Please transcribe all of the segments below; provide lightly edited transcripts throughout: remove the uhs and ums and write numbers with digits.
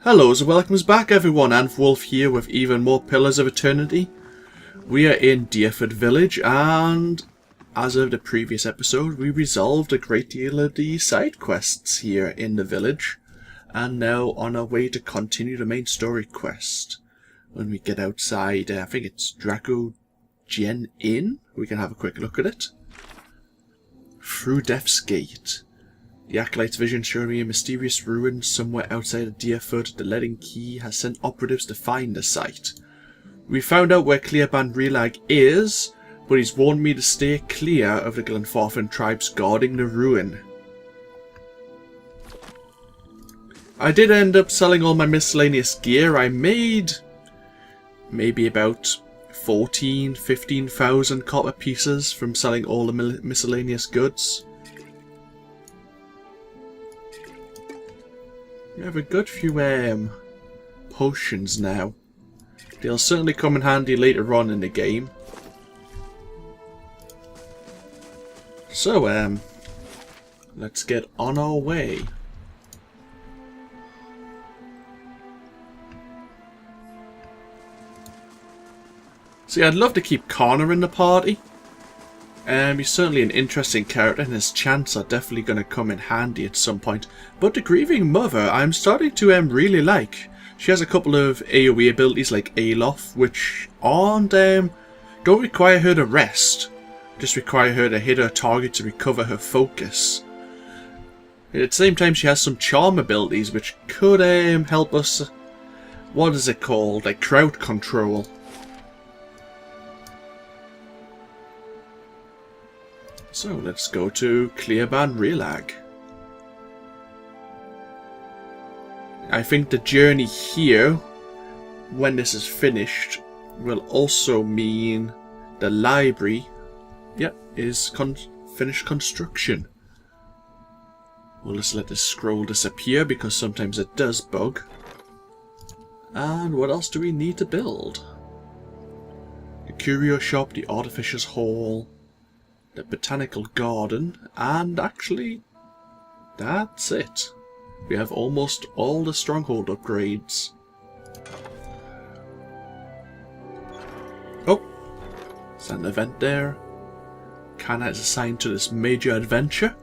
Hello and welcome back everyone, AnthWolf here with even more Pillars of Eternity. We are in Deerford Village and as of the previous episode we resolved a great deal of the side quests here in the village and now on our way to continue the main story quest. When we get outside, I think it's Draco Gen Inn, we can have a quick look at it. Through Death's Gate. The Acolyte's vision showed me a mysterious ruin somewhere outside of Deerford. The letting key has sent operatives to find the site. We found out where Clearband Relic is, but he's warned me to stay clear of the Glenfarthran tribes guarding the ruin. I did end up selling all my miscellaneous gear. I made maybe about 15,000 copper pieces from selling all the miscellaneous goods. We have a good few potions now. They'll certainly come in handy later on in the game. So, let's get on our way. See, I'd love to keep Connor in the party. He's certainly an interesting character and his chants are definitely going to come in handy at some point. But the Grieving Mother I'm starting to really like. She has a couple of AoE abilities like Alof, which aren't, don't require her to rest. Just require her to hit her target to recover her focus. At the same time she has some charm abilities which could help us, what is it called, like crowd control. So let's go to Clearband Relic. I think the journey here, when this is finished, will also mean the library, is finished construction. We'll just let this scroll disappear because sometimes it does bug. And what else do we need to build? The curio shop, the artificer's hall, the botanical garden, and actually that's it. We have almost all the stronghold upgrades. Oh, is that an event there? Kana is assigned to this major adventure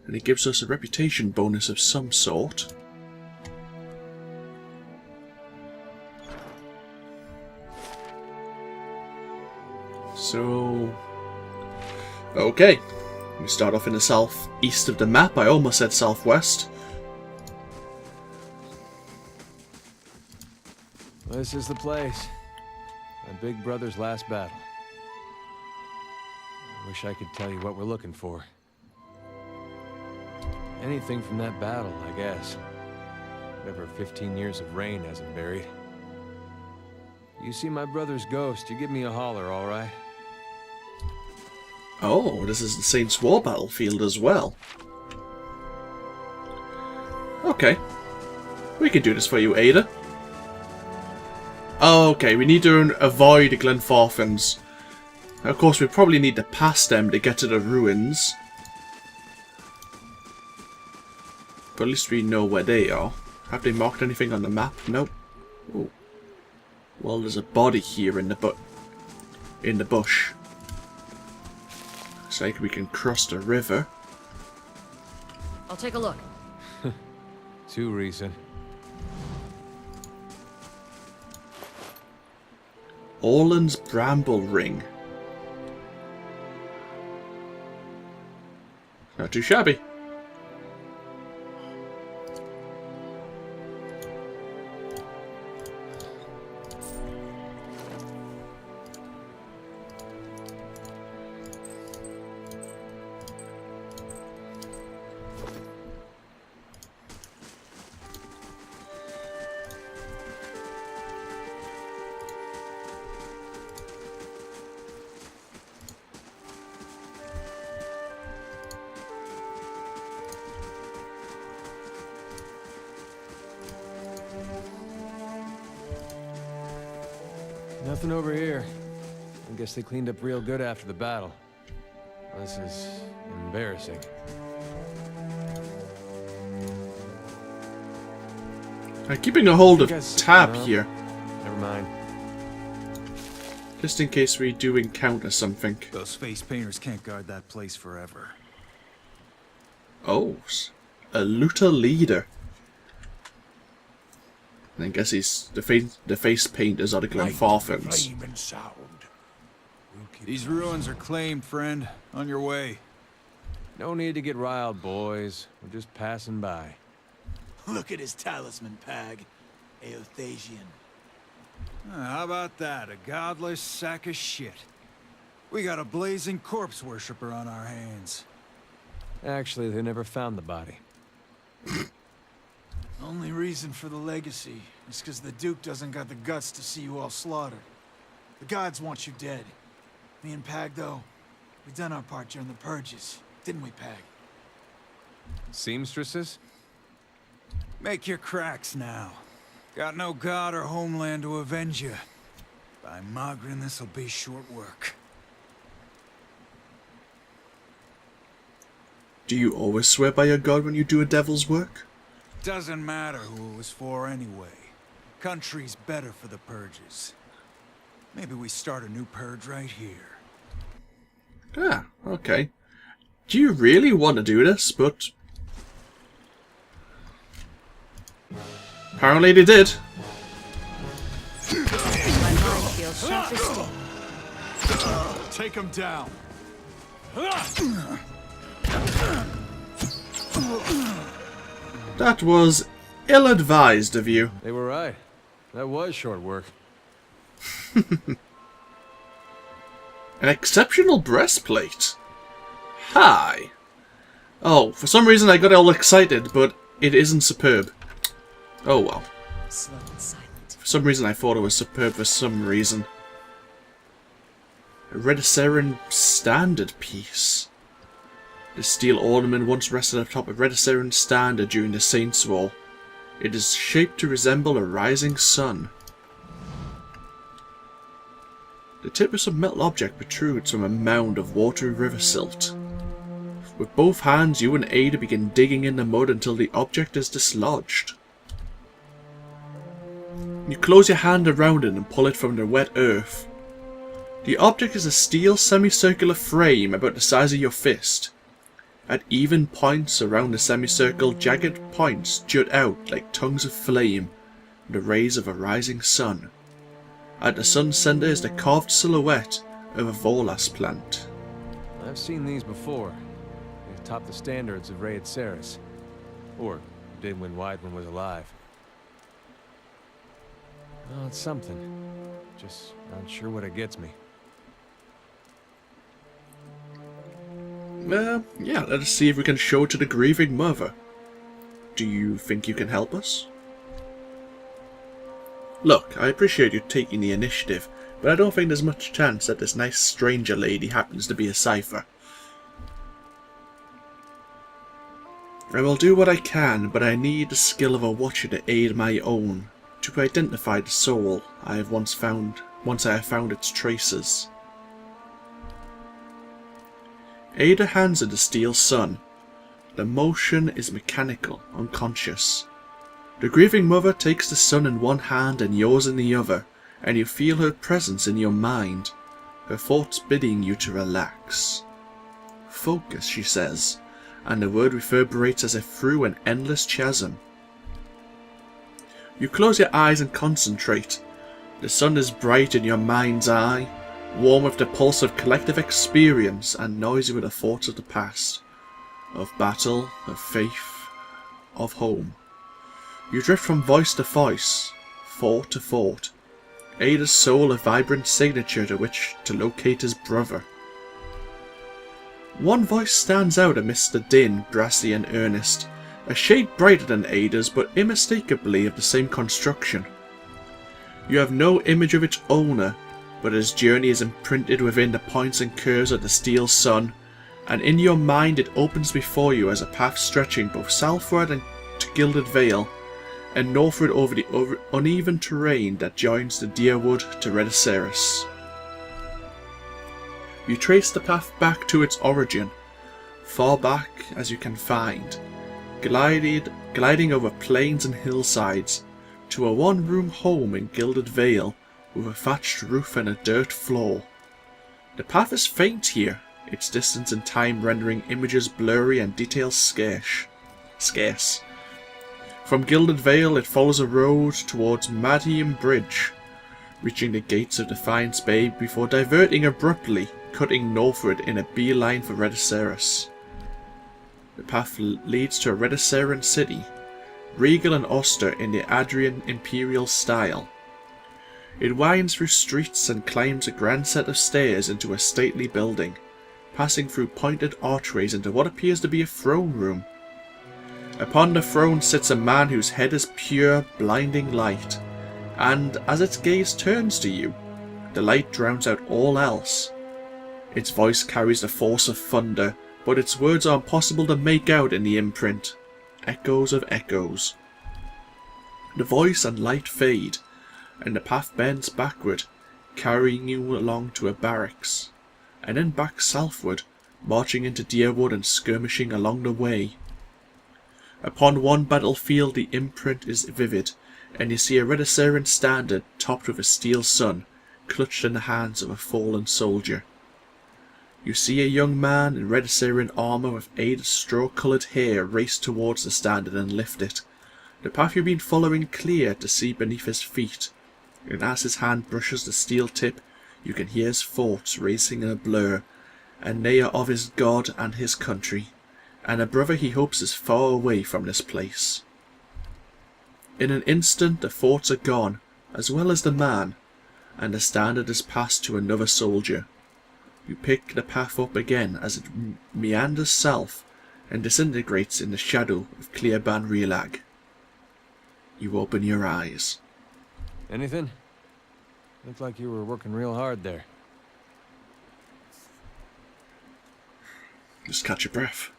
and it gives us a reputation bonus of some sort. So okay, we start off in the southeast of the map. I almost said southwest. This is the place. My big brother's last battle. I wish I could tell you what we're looking for. Anything from that battle, I guess. Whatever 15 years of reign hasn't buried. You see my brother's ghost, you give me a holler, alright? Oh, this is the Saints' War battlefield as well. Okay. We can do this for you, Eder. Oh, okay, we need to avoid the Glenfarthrans. Of course, we probably need to pass them to get to the ruins. But at least we know where they are. Have they marked anything on the map? Nope. Ooh. Well, there's a body here in the bush. Looks like we can cross the river. I'll take a look. Too recent. Orland's Bramble Ring. Not too shabby. Nothing over here. I guess they cleaned up real good after the battle. This is embarrassing. I'm keeping a hold of Guess- tab no. here, Never mind. just in case we do encounter something. Those face painters can't guard that place forever. Oh, a looter leader. And I guess he's the face painters are the Glenfarthams. Flame and sound. We'll keep These ruins are claimed, friend. On your way. No need to get riled, boys. We're just passing by. Look at his talisman, Pag. Eothasian. How about that? A godless sack of shit. We got a blazing corpse worshipper on our hands. Actually, they never found the body. Only reason for the legacy is because the Duke doesn't got the guts to see you all slaughtered. The gods want you dead. Me and Pag, though, we done our part during the purges, didn't we, Pag? Seamstresses? Make your cracks now. Got no god or homeland to avenge you. By Magrin, this'll be short work. Do you always swear by your god when you do a devil's work? Doesn't matter who it was for anyway. Country's better for the purges. Maybe we start a new purge right here. Ah, okay. Do you really want to do this? But apparently they did. My mind feels sharp as steel. Take him down. That was ill-advised of you. They were right. That was short work. An exceptional breastplate. Hi. Oh, for some reason I got all excited, but it isn't superb. Oh well. Slow and silent. For some reason I thought it was superb for some reason. A Redissaran standard piece. The steel ornament once rested atop a Redissaran standard during the Saints' War. It is shaped to resemble a rising sun. The tip of some metal object protrudes from a mound of watery river silt. With both hands, you and Eder begin digging in the mud until the object is dislodged. You close your hand around it and pull it from the wet earth. The object is a steel semicircular frame about the size of your fist. At even points around the semicircle, jagged points jut out like tongues of flame in the rays of a rising sun. At the sun's center is the carved silhouette of a Volas plant. I've seen these before. They top the standards of Raid Ceres. Or did when Weidman was alive. Well, it's something. Just not sure what it gets me. Yeah, let us see if we can show it to the grieving mother. Do you think you can help us? Look, I appreciate you taking the initiative, but I don't think there's much chance that this nice stranger lady happens to be a cipher. I will do what I can, but I need the skill of a watcher to aid my own, to identify the soul I have once I have found its traces. Eder hands her the steel sun. The motion is mechanical, unconscious. The grieving mother takes the sun in one hand and yours in the other, and you feel her presence in your mind, her thoughts bidding you to relax. Focus, she says, and the word reverberates as if through an endless chasm. You close your eyes and concentrate. The sun is bright in your mind's eye, warm with the pulse of collective experience and noisy with the thoughts of the past, of battle, of faith, of home. You drift from voice to voice, thought to thought. Eder's soul a vibrant signature to which to locate his brother. One voice stands out amidst the din, brassy and earnest, a shade brighter than Eder's but unmistakably of the same construction. You have no image of its owner, but his journey is imprinted within the points and curves of the steel sun, and in your mind it opens before you as a path stretching both southward and to Gilded Vale, and northward over the uneven terrain that joins the Deerwood to Redissaris. You trace the path back to its origin, far back as you can find, gliding over plains and hillsides, to a one-room home in Gilded Vale with a thatched roof and a dirt floor. The path is faint here, its distance and time rendering images blurry and details scarce. From Gilded Vale it follows a road towards Madiam Bridge, reaching the gates of Defiance Bay before diverting abruptly, cutting northward in a beeline for Rediceras. The path leads to a Rediceran city, regal and austere in the Adrian imperial style. It winds through streets and climbs a grand set of stairs into a stately building, passing through pointed archways into what appears to be a throne room. Upon the throne sits a man whose head is pure, blinding light, and as its gaze turns to you, the light drowns out all else. Its voice carries the force of thunder, but its words are impossible to make out in the imprint. Echoes of echoes. The voice and light fade, and the path bends backward, carrying you along to a barracks, and then back southward, marching into Deerwood and skirmishing along the way. Upon one battlefield the imprint is vivid, and you see a Rediceran standard topped with a steel sun, clutched in the hands of a fallen soldier. You see a young man in Rediceran armour with Eder's straw-coloured hair race towards the standard and lift it, the path you've been following clear to see beneath his feet, and as his hand brushes the steel tip, you can hear his thoughts racing in a blur, and they are of his god and his country, and a brother he hopes is far away from this place. In an instant the thoughts are gone, as well as the man, and the standard is passed to another soldier. You pick the path up again as it meanders south and disintegrates in the shadow of Clearban Relag. You open your eyes. Anything? Looked like you were working real hard there. Just catch your breath.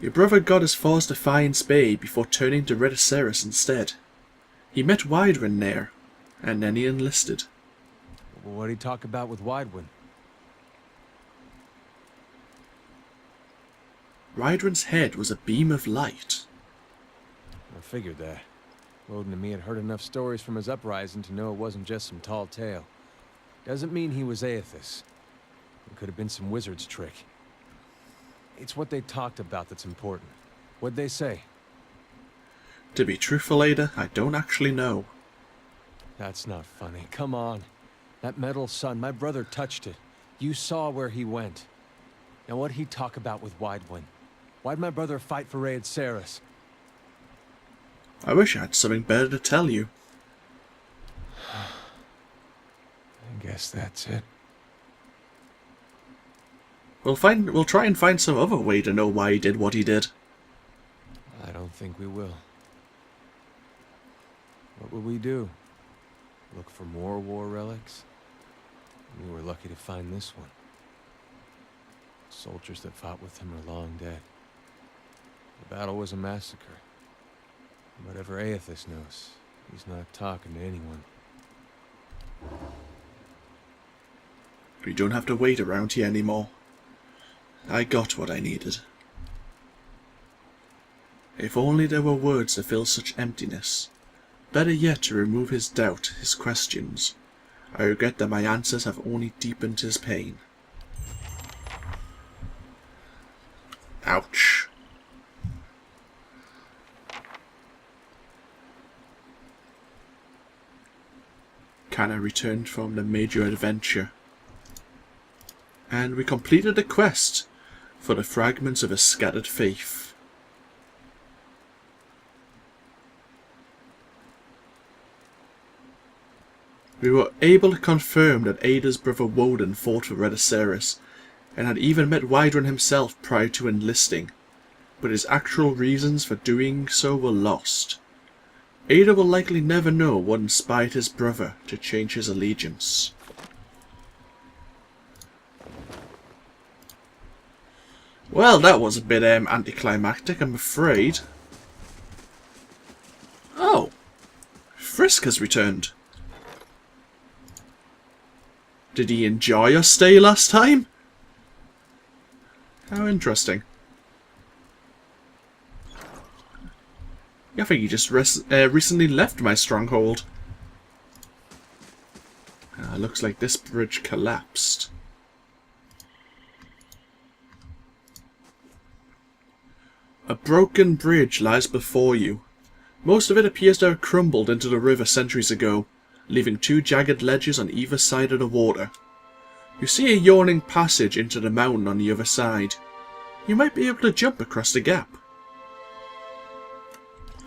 Your brother got as far as Defiance Bay before turning to Rediceras instead. He met Woden there, and then he enlisted. What'd he talk about with Woden? Woden's head was a beam of light. I figured that. Woden and me had heard enough stories from his uprising to know it wasn't just some tall tale. Doesn't mean he was Aethys. It could have been some wizard's trick. It's what they talked about that's important. What'd they say? To be truthful, Eder, I don't actually know. That's not funny. Come on. That metal sun, my brother touched it. You saw where he went. Now what'd he talk about with Woden? Why'd my brother fight for Rediceras? I wish I had something better to tell you. I guess that's it. We'll try and find some other way to know why he did what he did. I don't think we will. What would we do? Look for more war relics? We were lucky to find this one. Soldiers that fought with him are long dead. The battle was a massacre. Whatever Aethys knows, he's not talking to anyone. We don't have to wait around here anymore. I got what I needed. If only there were words to fill such emptiness. Better yet to remove his doubt, his questions. I regret that my answers have only deepened his pain. Ouch. Kana returned from the major adventure, and we completed the quest for the fragments of a scattered faith. We were able to confirm that Eder's brother Woden fought for Rediceras, and had even met Woden himself prior to enlisting, but his actual reasons for doing so were lost. Eder will likely never know what inspired his brother to change his allegiance. Well, that was a bit anticlimactic, I'm afraid. Oh, Frisk has returned. Did he enjoy your stay last time? How interesting. I think you just recently left my stronghold. Looks like this bridge collapsed. A broken bridge lies before you. Most of it appears to have crumbled into the river centuries ago, leaving 2 jagged ledges on either side of the water. You see a yawning passage into the mountain on the other side. You might be able to jump across the gap.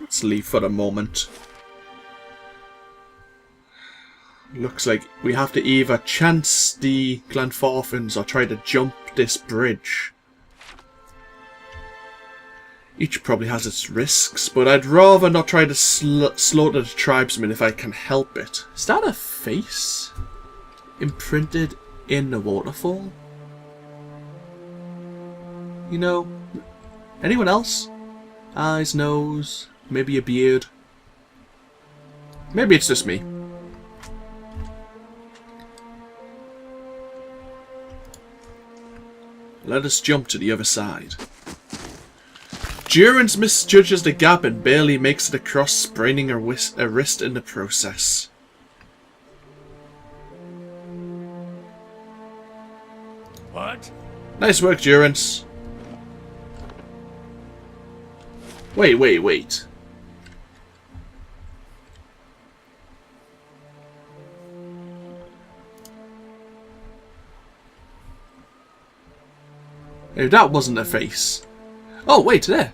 Let's leave for the moment. Looks like we have to either chance the Glenfarthans or try to jump this bridge. Each probably has its risks, but I'd rather not try to slaughter the tribesmen if I can help it. Is that a face imprinted in the waterfall? You know, anyone else? Eyes, nose, maybe a beard. Maybe it's just me. Let us jump to the other side. Durance misjudges the gap and barely makes it across, spraining a wrist in the process. What? Nice work, Durance. Wait. If that wasn't a face. Oh, wait, there.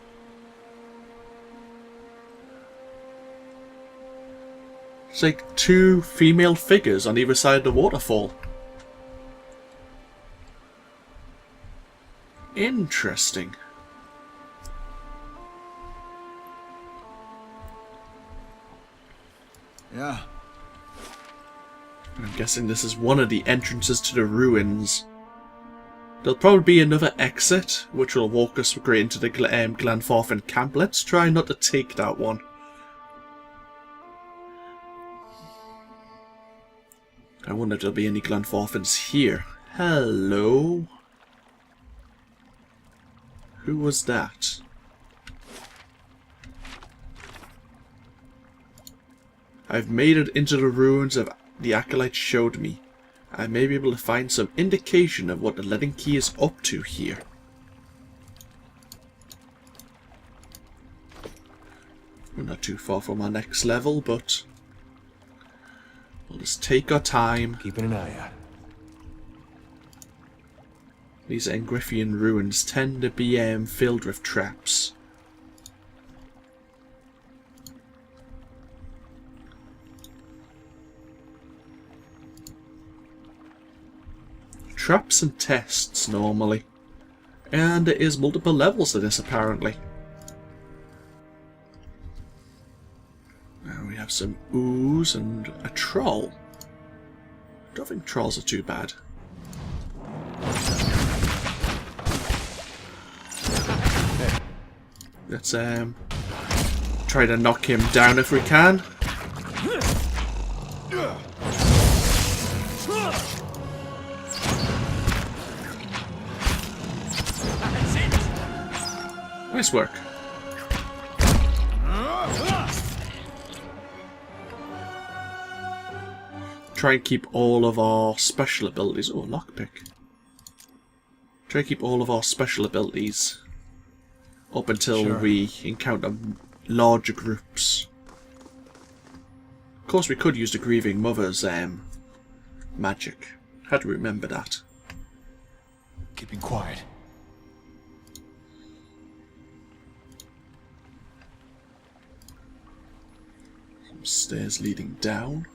It's like 2 female figures on either side of the waterfall. Interesting. Yeah. I'm guessing this is one of the entrances to the ruins. There'll probably be another exit, which will walk us straight into the Glenfarthan camp. Let's try not to take that one. I wonder if there'll be any Glenfarthans here. Hello? Who was that? I've made it into the ruins of the Acolyte showed me. I may be able to find some indication of what the Leaden Key is up to here. We're not too far from our next level, but we'll just take our time. Keeping an eye out. These Engrifian ruins tend to be filled with traps. Traps and tests normally. And there is multiple levels to this apparently. Now we have some ooze and a troll. I don't think trolls are too bad. Let's try to knock him down if we can. Nice work. Try and keep all of our special abilities. Oh, lockpick. Try and keep all of our special abilities up until we encounter larger groups. Of course, we could use the Grieving Mother's magic. Had to remember that. Keeping quiet. Some stairs leading down.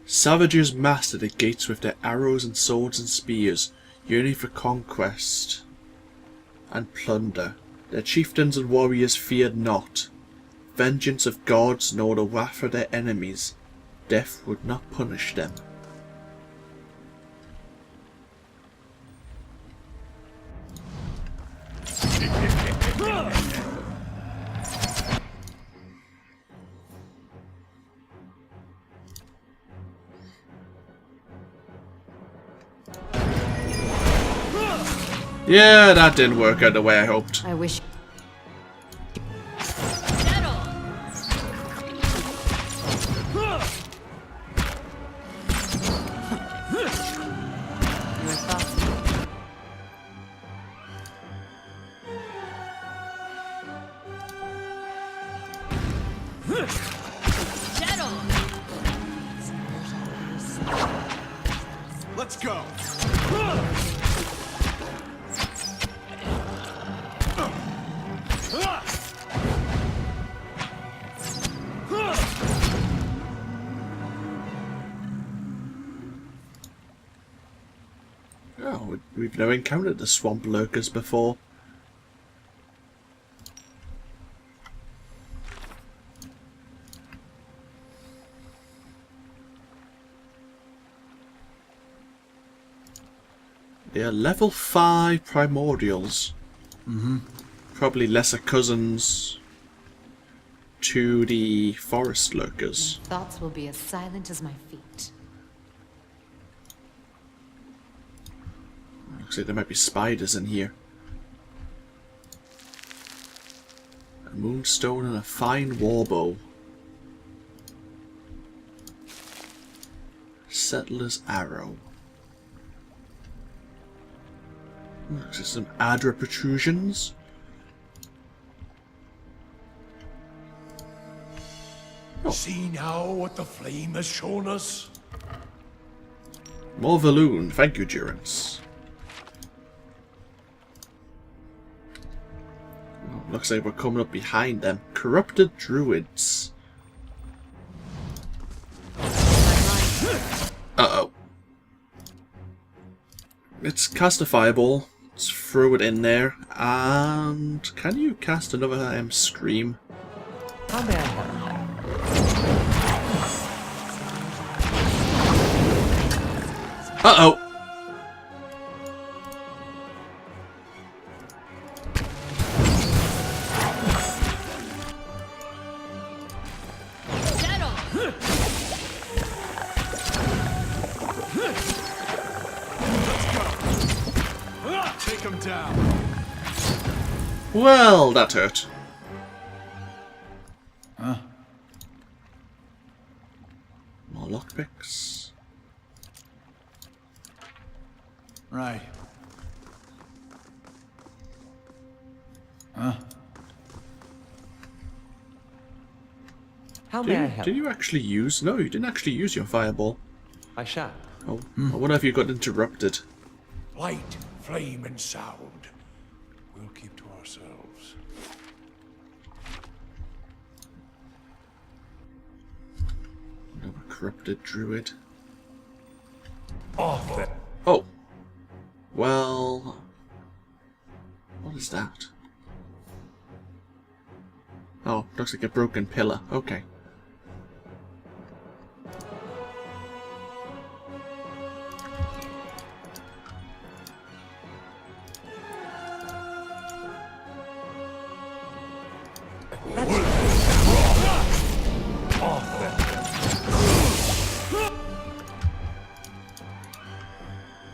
Savages massed at the gates with their arrows and swords and spears, yearning for conquest and plunder. Their chieftains and warriors feared not vengeance of gods nor the wrath of their enemies. Death would not punish them. Yeah, that didn't work out the way I hoped. I wish. Your thoughts? Let's go. Oh, we've never encountered the swamp lurkers before. They are level 5 primordials. Probably lesser cousins to the forest lurkers. Thoughts will be as silent as my feet. Looks like there might be spiders in here. A moonstone and a fine warbow. Settler's arrow. Looks like some Eder protrusions. See now what the flame has shown us? More Valoon. Thank you, Durance. Oh, looks like we're coming up behind them. Corrupted druids. Uh-oh. Let's cast a fireball. Let's throw it in there. And can you cast another scream? How may I help? Uh-oh. Take him down. Well, that hurt. Huh? More lockpicks. Right. Huh? How may I help? Did you actually use... No, you didn't actually use your fireball. I shall. Oh, I wonder if you got interrupted. Light, flame, and sound. We'll keep to ourselves. Another corrupted druid. Off then. Oh. Well... What is that? Oh, looks like a broken pillar. Okay.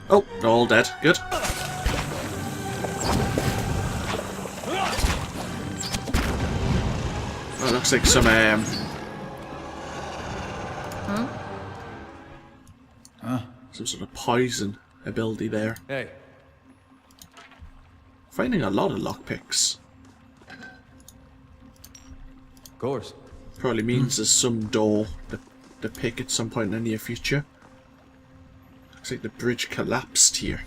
Oh, they're all dead. Good. Oh, looks like some some sort of poison ability there. Hey, Finding a lot of lockpicks. of course. Probably means there's some door to pick at some point in the near future. Looks like the bridge collapsed here.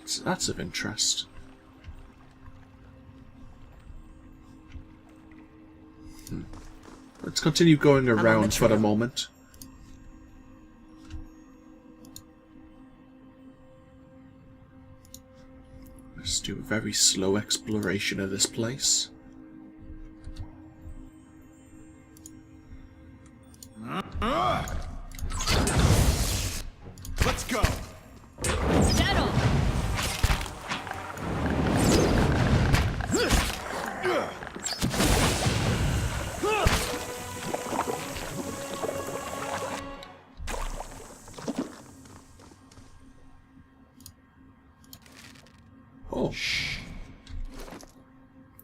So that's of interest. Let's continue going on the around for the trail. moment. Let's do a very slow exploration of this place. Let's go.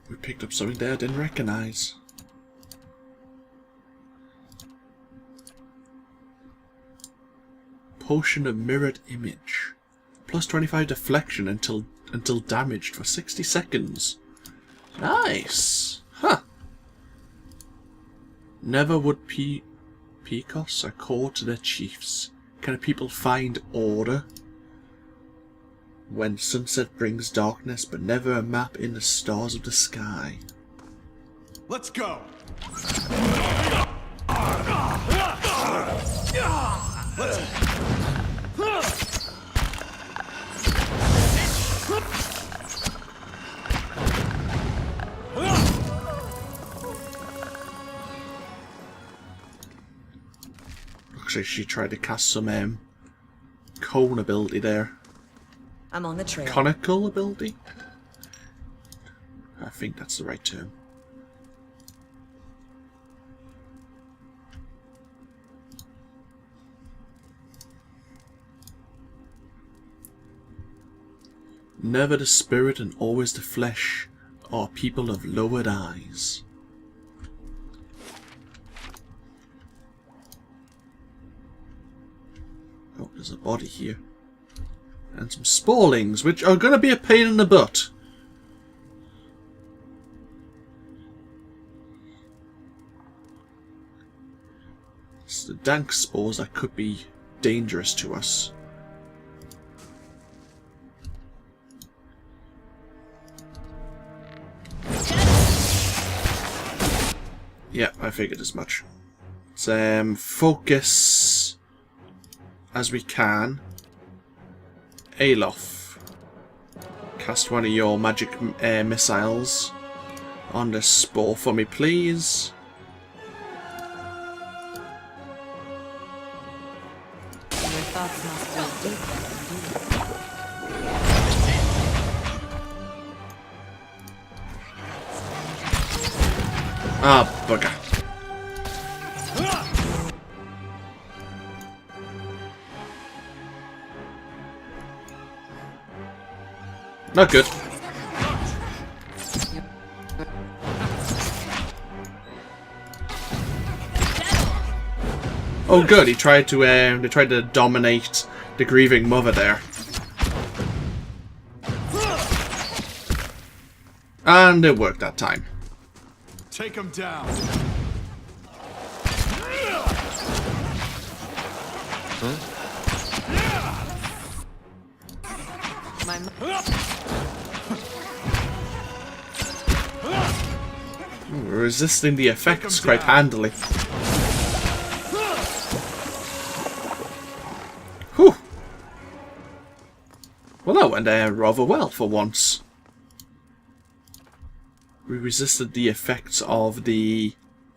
We picked up something there I didn't recognize. Potion of mirrored image. Plus 25 deflection until damaged for 60 seconds. Nice. Huh. Never would Pecos accord to their chiefs. Can a people find order? When sunset brings darkness, but never a map in the stars of the sky. Let's go! Looks like she tried to cast some cone ability there. I'm on the trail. Conical ability? I think that's the right term. Never the spirit and always the flesh are people of lowered eyes. Oh, there's a body here. And some sporlings, which are going to be a pain in the butt. It's the dank spores that could be dangerous to us. Yeah, I figured as much. Let's focus as we can. Alof, cast one of your magic missiles on the spore for me, please. Your thoughts must be deep, indeed. Ah, bugger. Not good. Oh, good. He tried to. They tried to dominate the grieving mother there, and it worked that time. Take him down. My We're resisting the effects quite handily. Whew. Well, that went rather well for once. We resisted the effects of the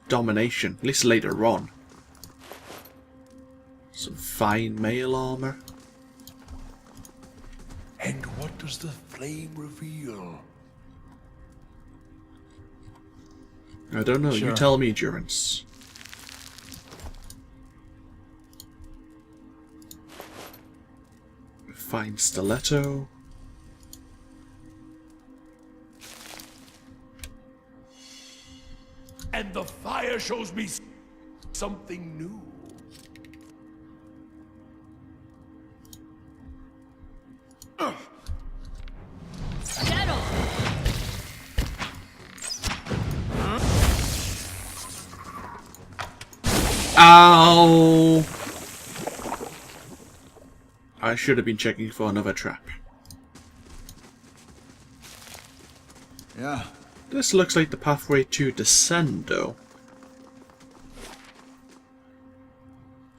domination, at least later on. Some fine mail armor. And what does the flame reveal? I don't know, Sure. you tell me, Durance. Fine stiletto. And the fire shows me something new. Ow! I should have been checking for another trap. Yeah. This looks like the pathway to descend, though.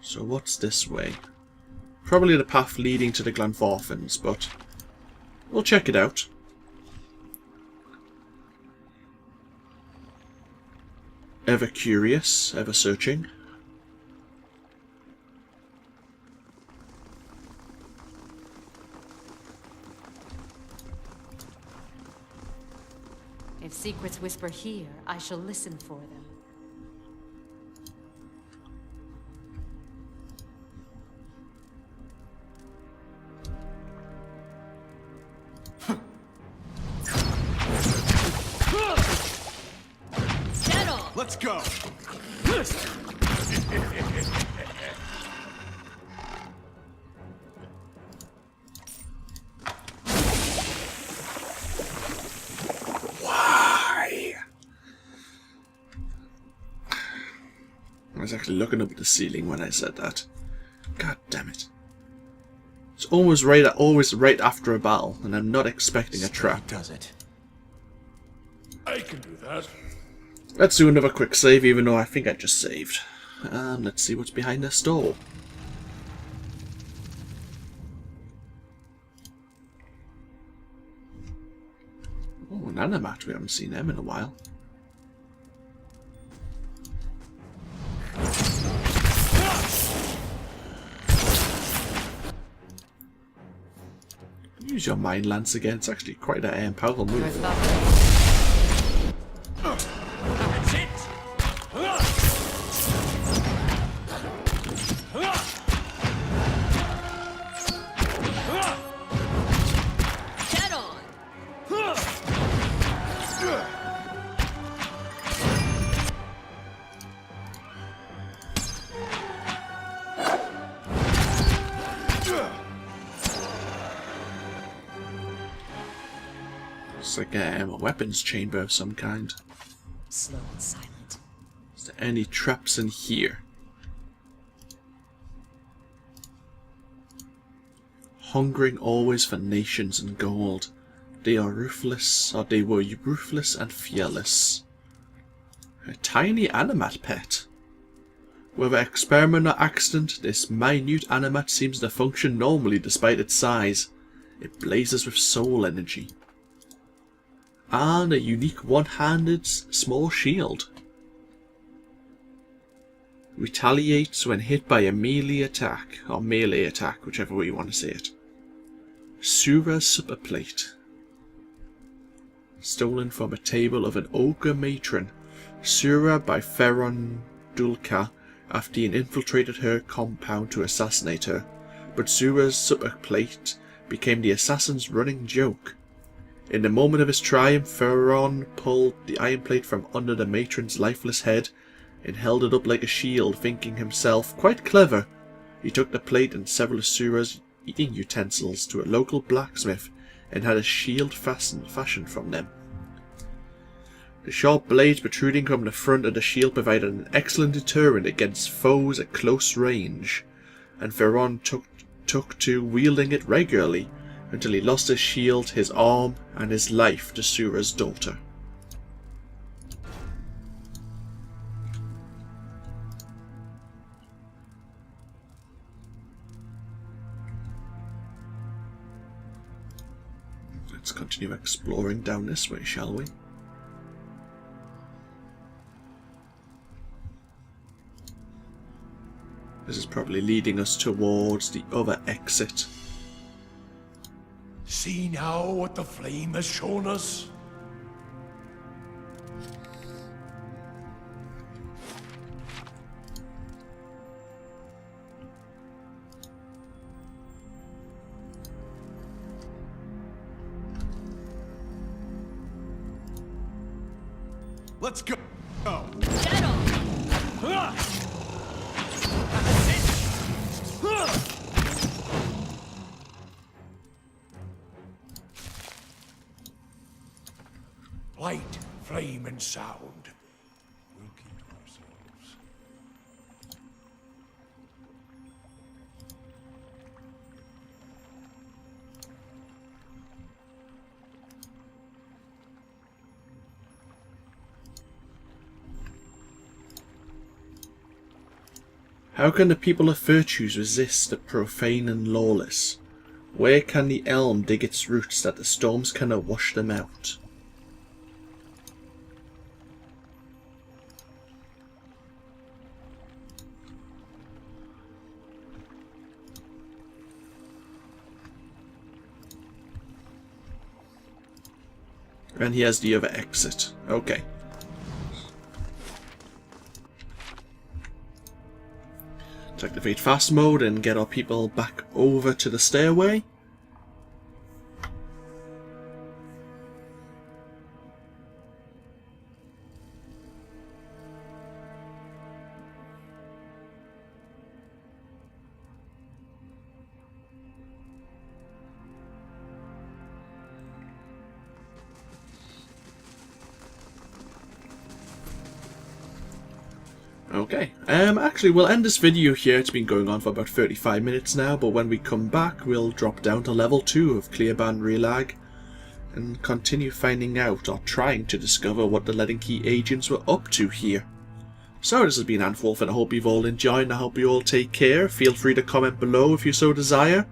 So what's this way? Probably the path leading to the Glenforthans, but we'll check it out. Ever curious, ever searching. If secrets whisper here, I shall listen for them. Let's go. Why? I was actually looking up at the ceiling when I said that. God damn it. It's always right after a battle, and I'm not expecting a trap. Does it? I can do that. Let's do another quick save, even though I think I just saved. And let's see what's behind this door. Oh, an animat. We haven't seen them in a while. Use your mind lance again. It's actually quite a powerful move. That's about That's it. dead on. It's like a weapons chamber of some kind. Slow and silent. Is there any traps in here? Hungering always for nations and gold. They are ruthless, or they were ruthless and fearless. A tiny animat pet. Whether experiment or accident, this minute animat seems to function normally despite its size. It blazes with soul energy. And a unique one-handed small shield. Retaliates when hit by a melee attack, or melee attack, whichever way you want to say it. Sura's supper plate. Stolen from a table of an ogre matron, Sura by Ferron Dulka, after he infiltrated her compound to assassinate her. But Sura's supper plate became the assassin's running joke. In the moment of his triumph, Ferron pulled the iron plate from under the matron's lifeless head and held it up like a shield, thinking himself quite clever. He took the plate and several of Sura's eating utensils to a local blacksmith and had a shield fashioned from them. The sharp blades protruding from the front of the shield provided an excellent deterrent against foes at close range, and Ferron took to wielding it regularly, until he lost his shield, his arm, and his life to Sura's daughter. Let's continue exploring down this way, shall we? This is probably leading us towards the other exit. See now what the flame has shown us? Let's go. Dead on. Light, flame, and sound. We'll keep to ourselves. How can the people of virtues resist the profane and lawless? Where can the elm dig its roots that the storms cannot wash them out? And he has the other exit. Okay. Let's activate fast mode and get our people back over to the stairway. Okay, actually we'll end this video here. It's been going on for about 35 minutes now, but when we come back we'll drop down to level 2 of Clearban Relag and continue finding out, or trying to discover, what the Leaden Key agents were up to here. So this has been AnthWolf, and I hope you've all enjoyed, and I hope you all take care. Feel free to comment below if you so desire,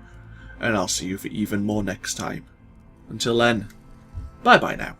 and I'll see you for even more next time. Until then, bye bye now.